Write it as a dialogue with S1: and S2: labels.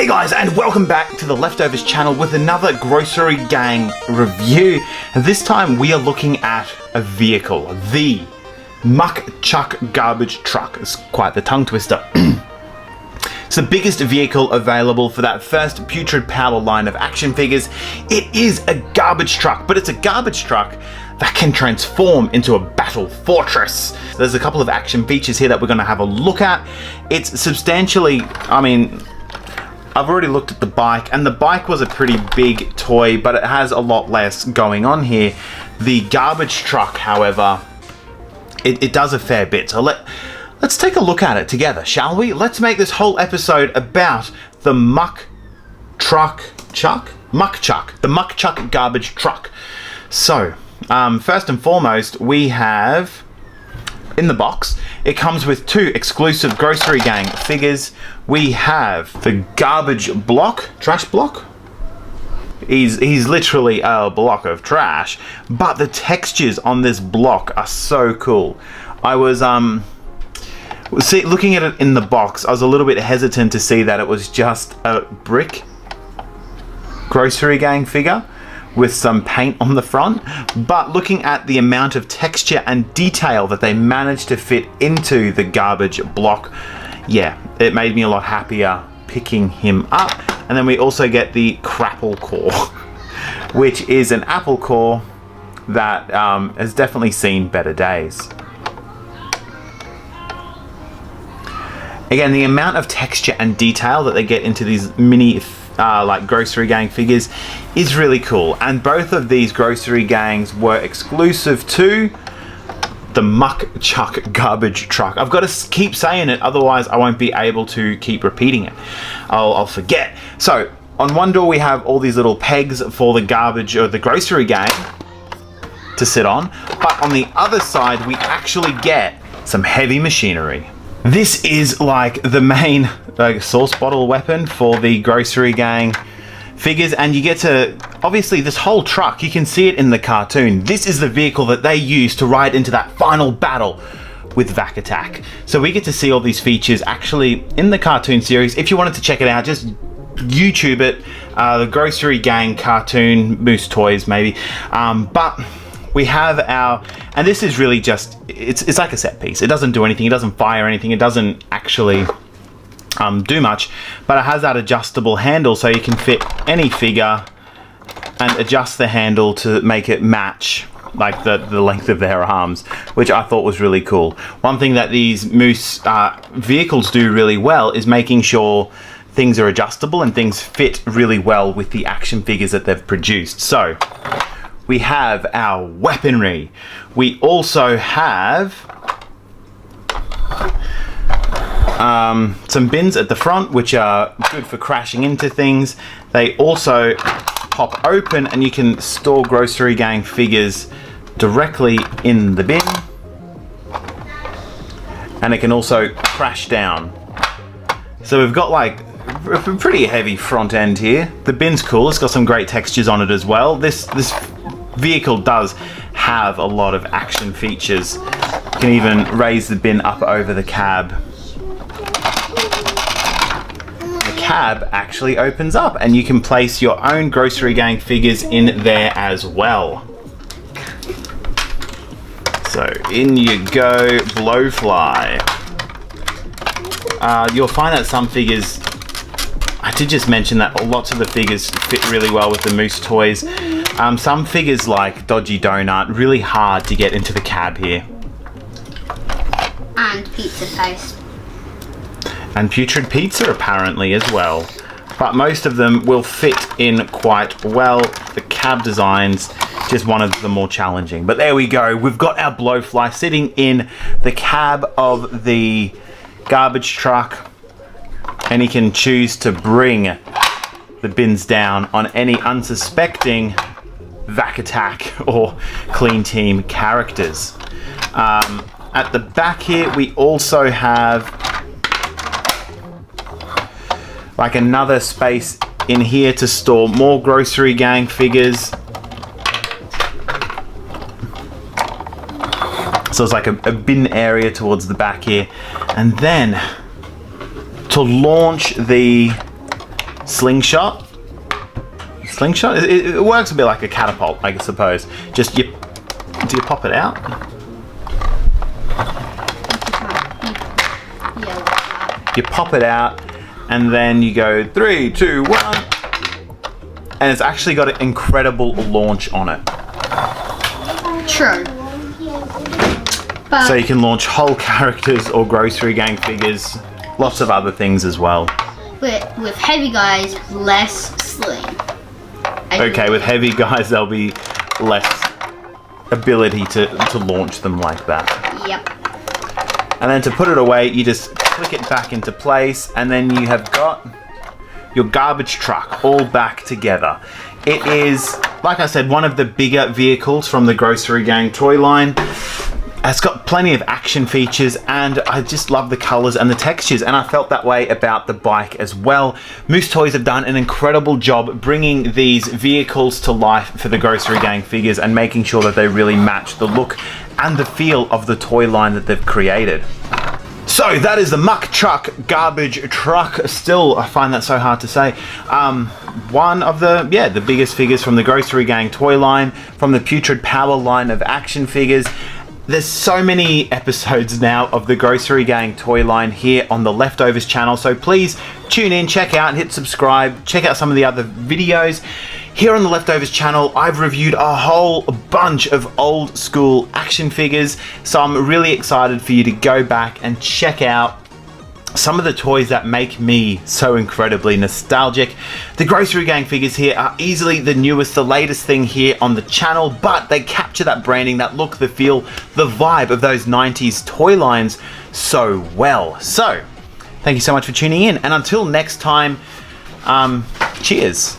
S1: Hey guys, and welcome back to the Leftovers channel with another Grossery Gang review. And this time we are looking at a vehicle, the Muck Chuck Garbage Truck. It's quite the tongue twister. It's the biggest vehicle available for that first Putrid power line of action figures. It is a garbage truck, but it's a garbage truck that can transform into a battle fortress. There's a couple of action features here that we're going to have a look at. It's substantially, I've already looked at the bike, and the bike was a pretty big toy, but it has a lot less going on here. The garbage truck, however, it does a fair bit. So let's take a look at it together, shall we? Let's make this whole episode about the Muck Chuck Garbage Truck. So, first and foremost, we have in the box, it comes with two exclusive Grossery Gang figures. We have the garbage block, trash block. He's literally a block of trash, but the textures on this block are so cool. I was looking at it in the box, I was a little bit hesitant to see that it was just a brick Grossery Gang figure with some paint on the front, but looking at the amount of texture and detail that they managed to fit into the garbage block, yeah, it made me a lot happier picking him up. And then we also get the crapple core, which is an apple core that has definitely seen better days. Again, the amount of texture and detail that they get into these mini like Grossery Gang figures is really cool, and both of these Grossery Gangs were exclusive to the Muck Chuck Garbage Truck. I've got to keep saying it, otherwise I won't be able to keep repeating it. I'll forget. So on one door we have all these little pegs for the garbage or the Grossery Gang to sit on, but on the other side we actually get some heavy machinery. This is like the main sauce bottle weapon for the Grossery Gang figures, and you get to, obviously this whole truck, you can see it in the cartoon, this is the vehicle that they use to ride into that final battle with Vac Attack. So we get to see all these features actually in the cartoon series. If you wanted to check it out, just YouTube it, the Grossery Gang cartoon, Moose Toys maybe, but we have our, and this is really just, it's like a set piece. It doesn't do anything, it doesn't fire anything, it doesn't actually do much, but it has that adjustable handle so you can fit any figure and adjust the handle to make it match like the length of their arms, which I thought was really cool. One thing that these Moose vehicles do really well is making sure things are adjustable and things fit really well with the action figures that they've produced. So we have our weaponry. We also have some bins at the front, which are good for crashing into things. They also pop open and you can store Grossery Gang figures directly in the bin. And it can also crash down. So we've got like a pretty heavy front end here. The bin's cool, it's got some great textures on it as well. This vehicle does have a lot of action features. You can even raise the bin up over the cab. The cab actually opens up and you can place your own Grossery Gang figures in there as well. So in you go, Blowfly. You'll find that some figures, I did just mention that lots of the figures fit really well with the Moose toys. Some figures like Dodgy Donut, really hard to get into the cab here.
S2: And Pizza Toast.
S1: And Putrid Pizza apparently as well. But most of them will fit in quite well. The cab design's just one of the more challenging. But there we go, we've got our Blowfly sitting in the cab of the garbage truck. And he can choose to bring the bins down on any unsuspecting Vac Attack or Clean Team characters. At the back here we also have like another space in here to store more Grossery Gang figures. So it's like a bin area towards the back here. And then to launch the slingshot. Slingshot? It works a bit like a catapult, I suppose. Just do you pop it out? You pop it out, and then you go 3, 2, 1, and it's actually got an incredible launch on it.
S2: True. But
S1: So you can launch whole characters or Grossery Gang figures, lots of other things as well.
S2: with heavy guys, less sling.
S1: Okay, with heavy guys, there'll be less ability to launch them like that.
S2: Yep.
S1: And then to put it away, you just click it back into place, and then you have got your garbage truck all back together. It is, like I said, one of the bigger vehicles from the Grossery Gang toy line. It's got plenty of action features, and I just love the colors and the textures, and I felt that way about the bike as well. Moose Toys have done an incredible job bringing these vehicles to life for the Grossery Gang figures and making sure that they really match the look and the feel of the toy line that they've created. So that is the Muck Chuck Garbage Truck. Still, I find that so hard to say. One of the biggest figures from the Grossery Gang toy line, from the Putrid Power line of action figures. There's so many episodes now of the Grossery Gang toy line here on the Leftovers channel, so please tune in, check out, hit subscribe, check out some of the other videos. Here on the Leftovers channel, I've reviewed a whole bunch of old school action figures, so I'm really excited for you to go back and check out some of the toys that make me so incredibly nostalgic. The Grossery Gang figures here are easily the newest, the latest thing here on the channel, but they capture that branding, that look, the feel, the vibe of those 90s toy lines so well. So, thank you so much for tuning in, and until next time, cheers.